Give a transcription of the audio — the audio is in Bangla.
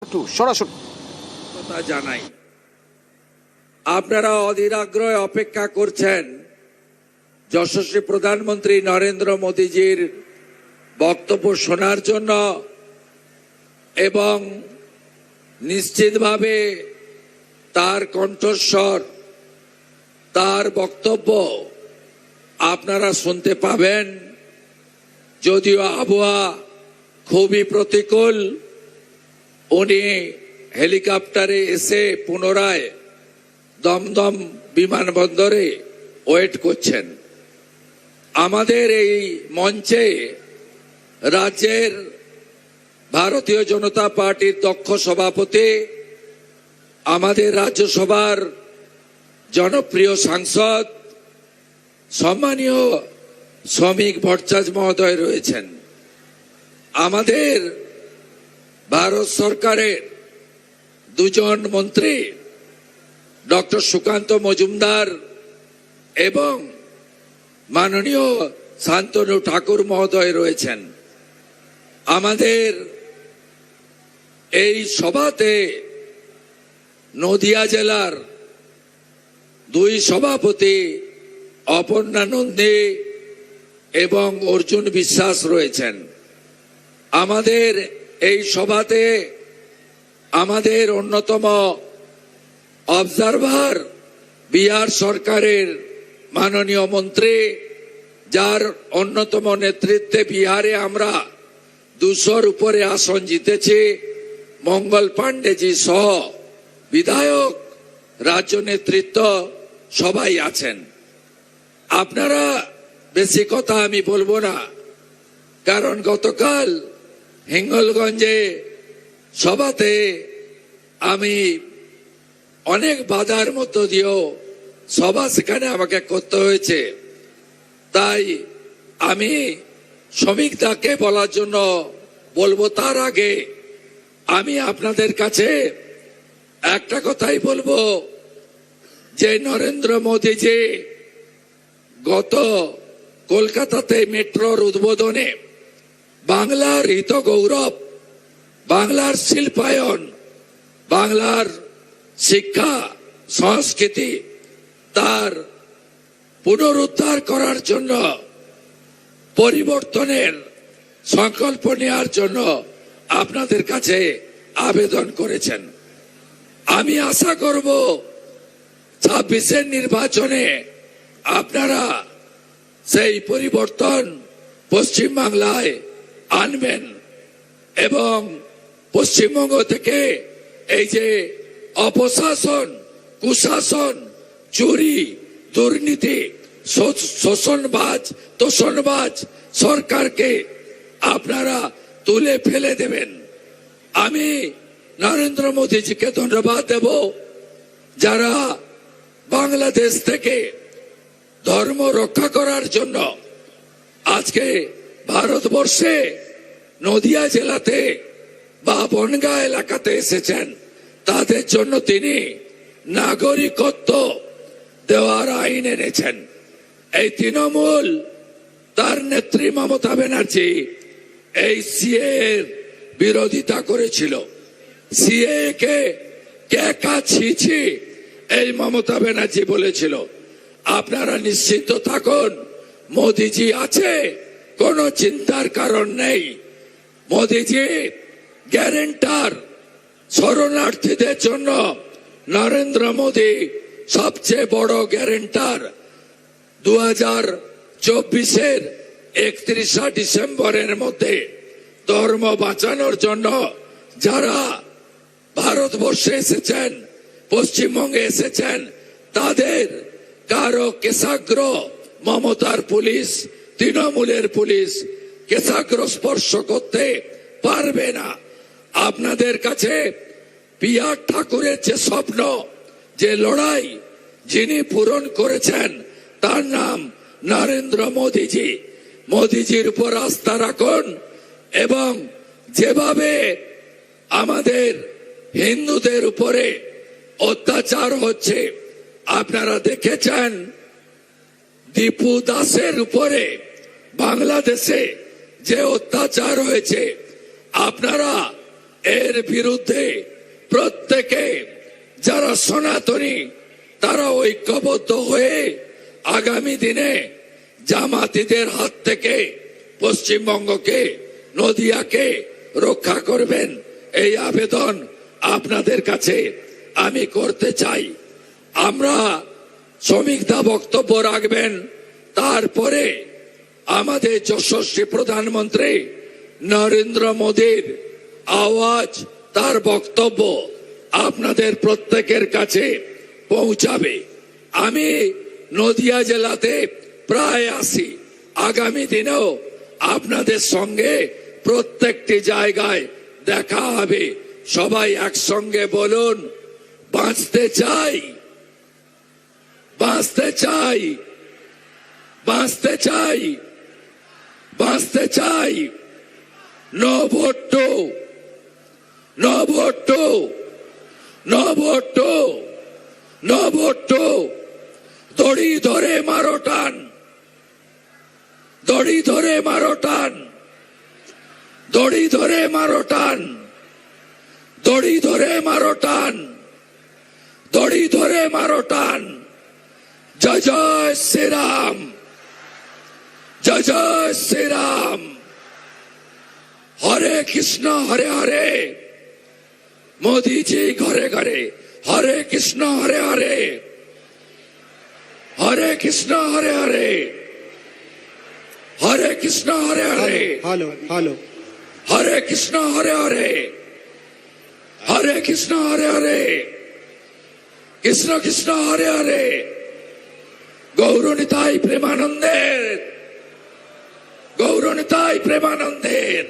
একটু সরাসরি কথা জানাই, আপনারা অধীর আগ্রহে অপেক্ষা করছেন যশস্বী প্রধানমন্ত্রী নরেন্দ্র মোদীজির বক্তব্য শোনার জন্য এবং নিশ্চিতভাবে তার কণ্ঠস্বর, তার বক্তব্য আপনারা শুনতে পাবেন। যদিও আবহাওয়া খুবই প্রতিকূল, উনি হেলিকপ্টারে এসে পুনরায় দমদম বিমানবন্দরে ওয়েট করছেন। আমাদের এই মঞ্চে রাজ্যের ভারতীয় জনতা পার্টির দক্ষ সভাপতি, আমাদের রাজ্যসভার জনপ্রিয় সাংসদ সম্মানীয় শ্রমিক ভট্টাচার্য মহোদয় রয়েছেন। আমাদের ভারত সরকারের দুজন মন্ত্রী ডক্টর সুকান্ত মজুমদার এবং মাননীয় শান্তনু ঠাকুর মহোদয় রয়েছেন। আমাদের এই সভাতে নদিয়া জেলার দুই সভাপতি অপর্ণা নন্দী এবং অর্জুন বিশ্বাস রয়েছেন। আমাদের এই সভাতে আমাদের অন্যতম অবজারভার বিহার সরকারের মাননীয় মন্ত্রী, যার অন্যতম নেতৃত্বে বিহারে আমরা 200-র উপরে আসন জিতেছি, মঙ্গল পাণ্ডেজি সহ বিধায়ক, রাজ্য নেতৃত্ব সবাই আছেন। আপনারা বেশি কথা আমি বলবো না, কারণ গতকাল হিঙ্গলগঞ্জে সভাতে আমি অনেক বাধার মধ্য দিয়েও সভা সেখানে আমাকে করতে হয়েছে। তাই আমি শ্রমিকদাকে বলার জন্য বলবো, তার আগে আমি আপনাদের কাছে একটা কথাই বলবো যে নরেন্দ্র মোদীজি গত কলকাতাতে মেট্রোর উদ্বোধনে বাংলার হিত গৌরব, বাংলার শিল্পায়ন, বাংলার শিক্ষা সংস্কৃতি তার পুনরুদ্ধার করার জন্য, পরিবর্তনের সংকল্প নেওয়ার জন্য আপনাদের কাছে আবেদন করেছেন। আমি আশা করব 26-এর নির্বাচনে আপনারা সেই পরিবর্তন পশ্চিমবাংলায় আনবেন এবং পশ্চিমবঙ্গ থেকে এই যে অপশাসন, কুশাসন, চুরি, দুর্নীতি, শোষণবাজ, তোষণবাজ সরকারকে আপনারা তুলে ফেলে দেবেন। আমি নরেন্দ্র মোদীজিকে ধন্যবাদ দেব, যারা বাংলাদেশ থেকে ধর্ম রক্ষা করার জন্য আজকে ভারতবর্ষে নদিয়া জেলাতে বা বনগাঁ এলাকাতে এসেছেন। তাদের জন্য তিনি নাগরিকত্ব দেওয়ার আইন এনেছেন। এই তৃণমূল, তার নেত্রী মমতা ব্যানার্জি এই সিএ এর বিরোধিতা করেছিল। সিএ কে কেকা ছিছি এই মমতা ব্যানার্জি বলেছিল। আপনারা নিশ্চিন্ত থাকুন, মোদিজি আছে, কোনো চিন্তার কারণ নেই। মোদিজি গ্যারেন্টার, শরণার্থীদের জন্য নরেন্দ্র মোদী সবচেয়ে বড় গ্যারেন্টার। 2024-এর 31 ডিসেম্বরের মধ্যে ধর্ম বাঁচানোর জন্য যারা ভারতবর্ষে এসেছেন, পশ্চিমবঙ্গে এসেছেন, তাদের কারো কেশাগ্র মমতার পুলিশ, তৃণমূলের পুলিশ কেশাগ্র স্পর্শ করতে পারবে না। আপনাদের কাছে পিয়ার ঠাকুরের যে স্বপ্ন, যে লড়াই যিনি পূরণ করেছেন, তার নাম নরেন্দ্র মোদীজি। মোদীজির উপর আস্থা রাখুন এবং যেভাবে আমাদের হিন্দুদের উপরে অত্যাচার হচ্ছে, আপনারা দেখেছেন দীপু দাসের উপরে বাংলাদেশে যে অত্যাচার হয়েছে, আপনারা এর বিরুদ্ধে প্রত্যেকে যারা সনাতনী তারা ঐক্যবদ্ধ হয়ে আগামী দিনে জামাতিদের হাত থেকে পশ্চিমবঙ্গকে, নদিয়াকে রক্ষা করবেন, এই আবেদন আপনাদের কাছে আমি করতে চাই। আমরা শ্রমিকদা বক্তব্য রাখবেন, তারপরে আমাদের যশস্বী প্রধানমন্ত্রী নরেন্দ্র মোদীর আওয়াজ, তার বক্তব্য আপনাদের প্রত্যেকের কাছে পৌঁছাবে। আমি নদিয়া জেলাতে প্রায় আসি, আগামী দিনেও আপনাদের সঙ্গে প্রত্যেকটি জায়গায় দেখা হবে। সবাই একসঙ্গে বলুন, বাঁচতে চাই, বাঁচতে চাই, বাঁচতে চাই, বাঁচতে চাই। No vote to, no vote to, no vote to, no vote to. দড়ি ধরে মারো টান, দড়ি ধরে মারো টান, দড়ি ধরে মারো টান, দড়ি ধরে মারো টান, দড়ি ধরে মারো টান। জয় জয় শ্রীরাম, জয় জয় শ্রীরাম। হরে কৃষ্ণ হরে হরে, মোদীজি ঘরে ঘরে। হরে কৃষ্ণ হরে হরে, হরে কৃষ্ণ হরে হরে, হরে কৃষ্ণ হরে হরে। হ্যালো হ্যালো, হরে কৃষ্ণ হরে হরে, হরে কৃষ্ণ হরে হরে, কৃষ্ণ কৃষ্ণ হরে হরে। গৌরনিতাই প্রেমানন্দের, গৌরনিতাই প্রেমানন্দের।